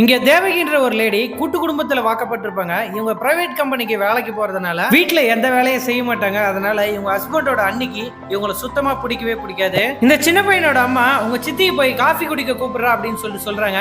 இங்க தேவகின்ற ஒரு லேடி கூட்டு குடும்பத்துல வாக்கப்பட்டிருப்பாங்க. இவங்க பிரைவேட் கம்பெனிக்கு வேலைக்கு போறதுனால வீட்ல எந்த வேலையும் செய்ய மாட்டாங்க. அதனால இவங்க ஹஸ்பண்டோட அன்னைக்கு இவங்கள சுத்தமா பிடிக்கவே பிடிக்காது. இந்த சின்ன பையனோட அம்மா உங்க சித்தியை போய் காஃபி குடிக்க கூப்பிடுறா அப்படின்னு சொல்றாங்க.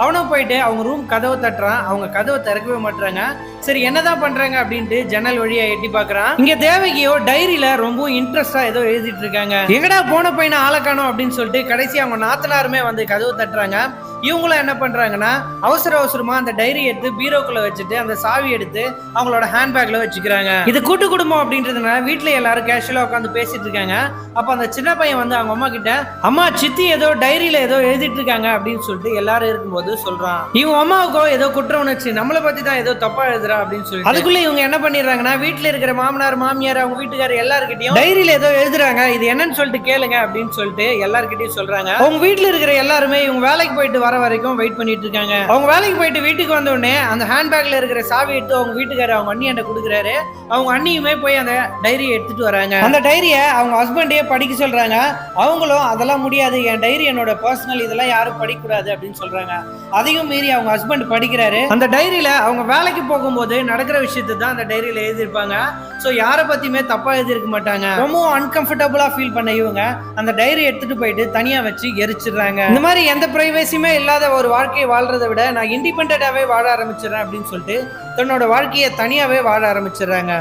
அவனும் போயிட்டு அவங்க ரூம் கதவை தட்டுறான். அவங்க கதவை திறக்கவே மாட்டாங்க. சரி என்னதான் பண்றாங்க அப்படின்ட்டு ஜன்னல் வழியா எட்டி பாக்குறான். இங்க தேவகியோ டைரியில ரொம்ப இன்ட்ரெஸ்டா ஏதோ எழுதிட்டு இருக்காங்க. எங்கடா போன பையனை ஆளக்கானோம் அப்படின்னு சொல்லிட்டு கடைசி அவங்க நாத்தனாருமே வந்து கதவு தட்டுறாங்க. இவங்களும் என்ன பண்றாங்கன்னா அவசரமா அந்த டைரி எடுத்து பீரோக்குள்ள வச்சுட்டு அந்த சாவி எடுத்து அவங்களோட ஹேண்ட்பேக்ல வச்சுக்கிறாங்க. இது கூட்டு குடும்பம் அப்படின்றதுனால வீட்டுல எல்லாரும் கேஷுவலா உட்காந்து பேசிட்டு இருக்காங்க. அப்ப அந்த சின்ன பையன் வந்து அவங்க அம்மா கிட்ட, அம்மா சித்தி ஏதோ டைரியில ஏதோ எழுதிட்டு இருக்காங்க அப்படின்னு சொல்லிட்டு எல்லாரும் இருக்கும்போது சொல்றான். இவங்க அம்மாவுக்கோ ஏதோ குற்ற உணர்ச்சி, நம்மளை பத்தி தான் ஏதோ தப்பா எழுதுறா அப்படின்னு சொல்லி அதுக்குள்ள இவங்க என்ன பண்ணிடுறாங்கன்னா வீட்டுல இருக்கிற மாமனார் மாமியார் அவங்க வீட்டுக்காரர் எல்லாருக்கிட்டையும் டைரியில ஏதோ எழுதுறாங்க, இது என்னன்னு சொல்லிட்டு கேளுங்க அப்படின்னு சொல்லிட்டு எல்லார்கிட்டயும் சொல்றாங்க. அவங்க வீட்டுல இருக்கிற எல்லாருமே இவங்க வேலைக்கு போயிட்டு வர வரைக்கும் வெயிட் பண்ணிட்டு இருக்காங்க. அவங்க வேலைக்கு போயிட்டு வீட்டுக்கு வந்த உடனே அந்த ஹேண்ட்பேக்ல இருக்கிற சாவி எடுத்து அவங்க வீட்டுக்காரர் அவங்க அண்ணி கொடுக்குறாரு. அவங்க அண்ணியுமே போய் அந்த டைரியை எடுத்துட்டு வராங்க. அந்த டைரியை அவங்க ஹஸ்பண்டே படிக்க சொல்றாங்க. அவங்களும் அதெல்லாம் முடியாது, என் டைரி என்னோட பர்சனல், இதெல்லாம் யாரும் படிக்க கூடாது அப்படின்னு சொல்றாங்க. அதையும் மீறி அவங்க ஹஸ்பண்ட் படிக்கிறாரு. அந்த டைரியில அவங்க வேலைக்கு போகும்போது நடக்கிற விஷயத்தை தான் அந்த டைரியில எழுதியிருப்பாங்க. சோ யாரை பத்தியுமே தப்பா எழுதியிருக்க மாட்டாங்க. ரொம்ப அன்கம்ஃபர்டபுளா ஃபீல் பண்ண இவங்க அந்த டைரி எடுத்துட்டு போயிட்டு தனியா வச்சு எரிச்சிடுறாங்க. இந்த மாதிரி எந்த பிரைவேசியுமே இல்லாத ஒரு வாழ்க்கையை வாழ்றதை விட நான் இண்டிபெண்டன்டாவே வாழ ஆரம்பிச்சிடறேன் அப்படின்னு சொல்லிட்டு தன்னோட வாழ்க்கையை தனியாவே வாழ ஆரம்பிச்சிடுறாங்க.